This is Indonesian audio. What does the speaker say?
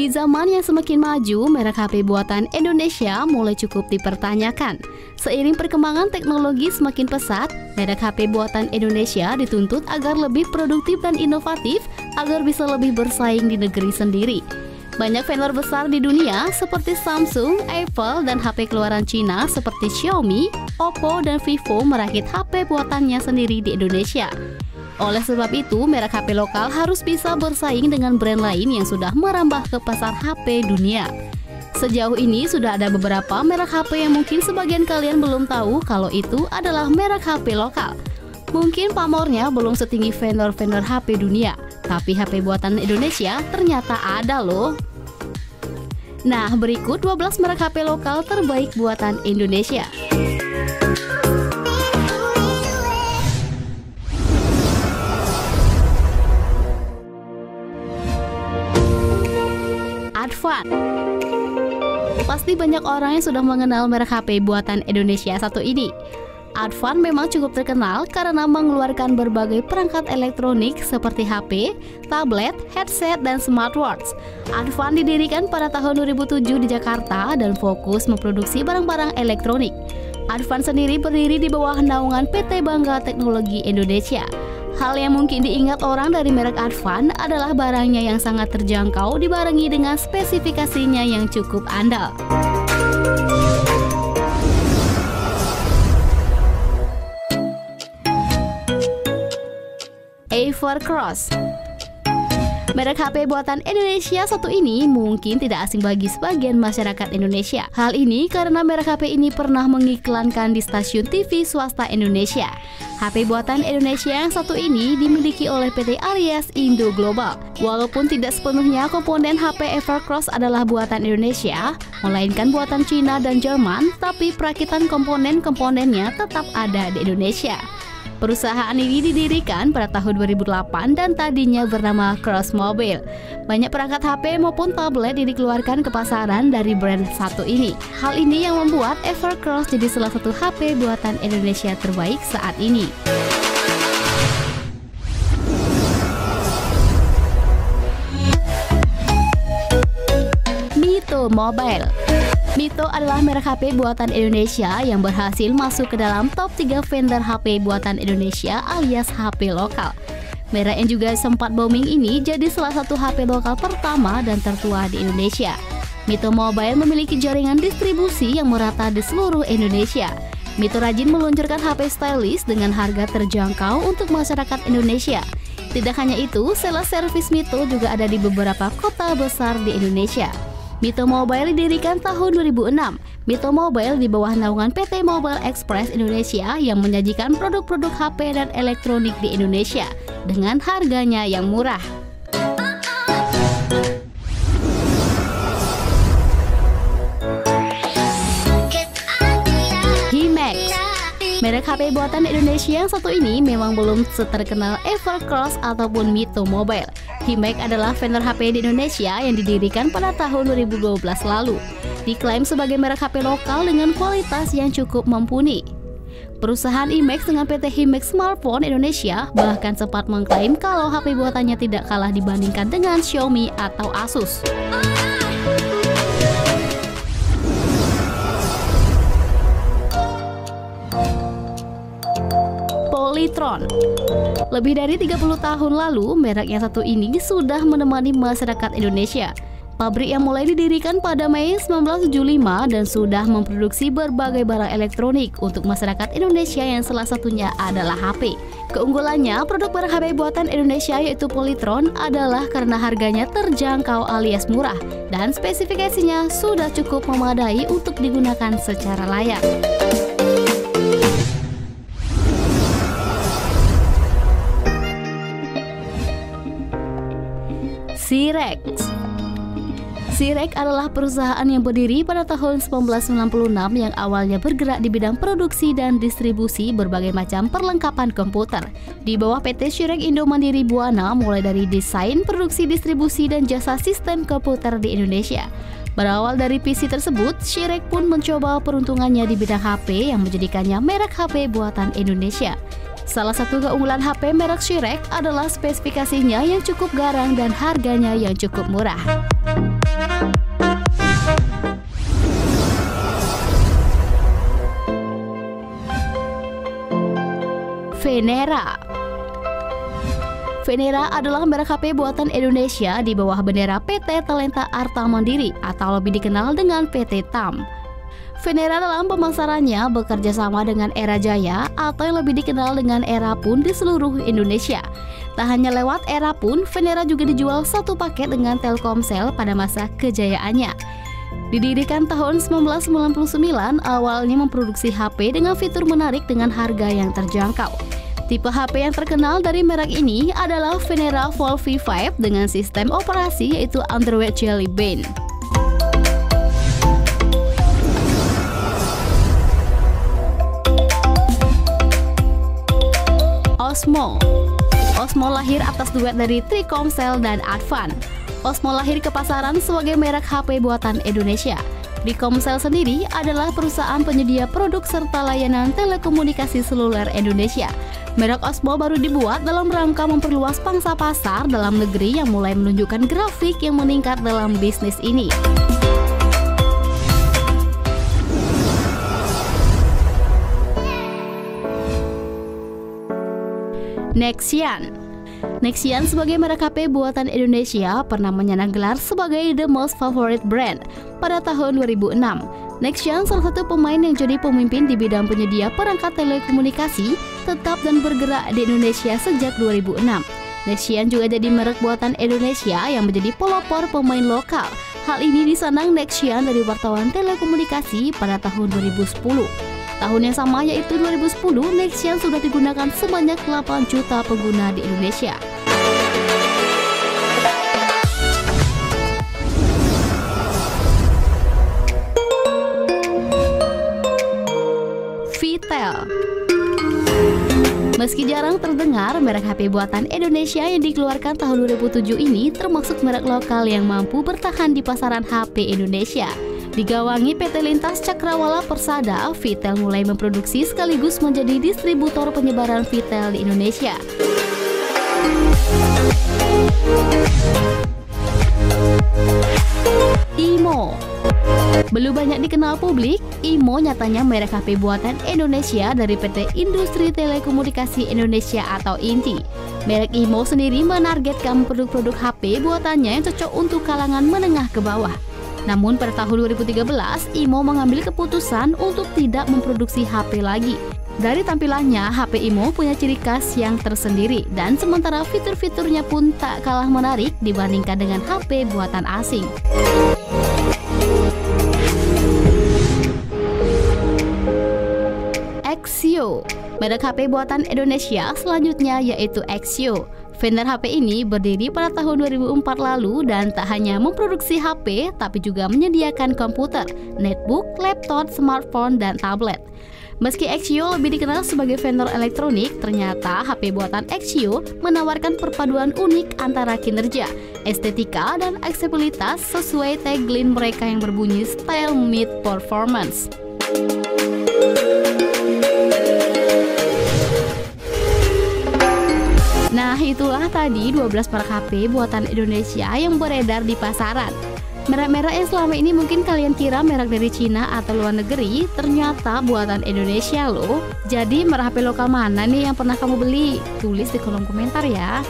Di zaman yang semakin maju, merek HP buatan Indonesia mulai cukup dipertanyakan. Seiring perkembangan teknologi semakin pesat, merek HP buatan Indonesia dituntut agar lebih produktif dan inovatif agar bisa lebih bersaing di negeri sendiri. Banyak vendor besar di dunia seperti Samsung, Apple, dan HP keluaran Cina seperti Xiaomi, Oppo, dan Vivo merakit HP buatannya sendiri di Indonesia. Oleh sebab itu, merek HP lokal harus bisa bersaing dengan brand lain yang sudah merambah ke pasar HP dunia. Sejauh ini sudah ada beberapa merek HP yang mungkin sebagian kalian belum tahu kalau itu adalah merek HP lokal. Mungkin pamornya belum setinggi vendor-vendor HP dunia, tapi HP buatan Indonesia ternyata ada loh. Nah, berikut 12 merek HP lokal terbaik buatan Indonesia. Advan. Pasti banyak orang yang sudah mengenal merek HP buatan Indonesia satu ini. Advan memang cukup terkenal karena mengeluarkan berbagai perangkat elektronik seperti HP, tablet, headset, dan smartwatch. Advan didirikan pada tahun 2007 di Jakarta dan fokus memproduksi barang-barang elektronik. Advan sendiri berdiri di bawah naungan PT Bangga Teknologi Indonesia. Hal yang mungkin diingat orang dari merek Advan adalah barangnya yang sangat terjangkau dibarengi dengan spesifikasinya yang cukup andal. Evercross. Merek HP buatan Indonesia satu ini mungkin tidak asing bagi sebagian masyarakat Indonesia. Hal ini karena merek HP ini pernah mengiklankan di stasiun TV swasta Indonesia. HP buatan Indonesia yang satu ini dimiliki oleh PT Aries Indo Global. Walaupun tidak sepenuhnya komponen HP Evercross adalah buatan Indonesia, melainkan buatan Cina dan Jerman, tapi perakitan komponen-komponennya tetap ada di Indonesia. Perusahaan ini didirikan pada tahun 2008 dan tadinya bernama Cross Mobile. Banyak perangkat HP maupun tablet yang dikeluarkan ke pasaran dari brand satu ini. Hal ini yang membuat Evercross jadi salah satu HP buatan Indonesia terbaik saat ini. Mito Mobile. Mito adalah merek HP buatan Indonesia yang berhasil masuk ke dalam top 3 vendor HP buatan Indonesia alias HP lokal. Merek yang juga sempat booming ini jadi salah satu HP lokal pertama dan tertua di Indonesia. Mito Mobile memiliki jaringan distribusi yang merata di seluruh Indonesia. Mito rajin meluncurkan HP stylish dengan harga terjangkau untuk masyarakat Indonesia. Tidak hanya itu, sales service Mito juga ada di beberapa kota besar di Indonesia. Mito Mobile didirikan tahun 2006. Mito Mobile di bawah naungan PT Mobile Express Indonesia yang menyajikan produk-produk HP dan elektronik di Indonesia dengan harganya yang murah. Himax. Merek HP buatan Indonesia yang satu ini memang belum seterkenal Evercross ataupun Mito Mobile. Himax adalah vendor HP di Indonesia yang didirikan pada tahun 2012 lalu. Diklaim sebagai merek HP lokal dengan kualitas yang cukup mumpuni. Perusahaan Himax dengan PT Himax Smartphone Indonesia bahkan sempat mengklaim kalau HP buatannya tidak kalah dibandingkan dengan Xiaomi atau Asus. Polytron. Lebih dari 30 tahun lalu, merek yang satu ini sudah menemani masyarakat Indonesia. Pabrik yang mulai didirikan pada Mei 1975 dan sudah memproduksi berbagai barang elektronik untuk masyarakat Indonesia yang salah satunya adalah HP. Keunggulannya, produk barang HP buatan Indonesia yaitu Polytron adalah karena harganya terjangkau alias murah dan spesifikasinya sudah cukup memadai untuk digunakan secara layak. Sirex. Sirex adalah perusahaan yang berdiri pada tahun 1996 yang awalnya bergerak di bidang produksi dan distribusi berbagai macam perlengkapan komputer. Di bawah PT Sirex Indo Mandiri Buana mulai dari desain, produksi, distribusi, dan jasa sistem komputer di Indonesia. Berawal dari PC tersebut, Sirex pun mencoba peruntungannya di bidang HP yang menjadikannya merek HP buatan Indonesia. Salah satu keunggulan HP merek Sirex adalah spesifikasinya yang cukup garang dan harganya yang cukup murah. Venera. Venera adalah merek HP buatan Indonesia di bawah bendera PT Talenta Arta Mandiri atau lebih dikenal dengan PT TAM. Venera dalam pemasarannya bekerja sama dengan Era Jaya atau yang lebih dikenal dengan Era Pun di seluruh Indonesia. Tak hanya lewat Era Pun, Venera juga dijual satu paket dengan Telkomsel pada masa kejayaannya. Didirikan tahun 1999, awalnya memproduksi HP dengan fitur menarik dengan harga yang terjangkau. Tipe HP yang terkenal dari merek ini adalah Venera Fold V5 dengan sistem operasi yaitu Android Jelly Bean. Osmo lahir atas duet dari Trikomsel dan Advan. Osmo lahir ke pasaran sebagai merek HP buatan Indonesia. Trikomsel sendiri adalah perusahaan penyedia produk serta layanan telekomunikasi seluler Indonesia. Merek Osmo baru dibuat dalam rangka memperluas pangsa pasar dalam negeri yang mulai menunjukkan grafik yang meningkat dalam bisnis ini. Nexian sebagai merek HP buatan Indonesia pernah menyandang gelar sebagai the most favorite brand pada tahun 2006. Nexian salah satu pemain yang jadi pemimpin di bidang penyedia perangkat telekomunikasi tetap dan bergerak di Indonesia sejak 2006. Nexian juga jadi merek buatan Indonesia yang menjadi pelopor pemain lokal. Hal ini disandang Nexian dari wartawan telekomunikasi pada tahun 2010. Tahun yang sama yaitu 2010, Nexian sudah digunakan sebanyak 8 juta pengguna di Indonesia. Vitel. Meski jarang terdengar, merek HP buatan Indonesia yang dikeluarkan tahun 2007 ini termasuk merek lokal yang mampu bertahan di pasaran HP Indonesia. Digawangi PT Lintas Cakrawala Persada, Vitel mulai memproduksi sekaligus menjadi distributor penyebaran Vitel di Indonesia. Imo. Belum banyak dikenal publik, Imo nyatanya merek HP buatan Indonesia dari PT Industri Telekomunikasi Indonesia atau INTI. Merek Imo sendiri menargetkan produk-produk HP buatannya yang cocok untuk kalangan menengah ke bawah. Namun pada tahun 2013, Imo mengambil keputusan untuk tidak memproduksi HP lagi. Dari tampilannya, HP Imo punya ciri khas yang tersendiri dan sementara fitur-fiturnya pun tak kalah menarik dibandingkan dengan HP buatan asing. Axio. Merek HP buatan Indonesia selanjutnya yaitu Axio. Vendor HP ini berdiri pada tahun 2004 lalu dan tak hanya memproduksi HP tapi juga menyediakan komputer, netbook, laptop, smartphone, dan tablet. Meski Axio lebih dikenal sebagai vendor elektronik, ternyata HP buatan Axio menawarkan perpaduan unik antara kinerja, estetika, dan aksesibilitas sesuai tagline mereka yang berbunyi Style Meet Performance. Nah, itulah tadi 12 merek HP buatan Indonesia yang beredar di pasaran. Merek-merek yang selama ini mungkin kalian kira merek dari Cina atau luar negeri, ternyata buatan Indonesia loh. Jadi merek HP lokal mana nih yang pernah kamu beli? Tulis di kolom komentar ya.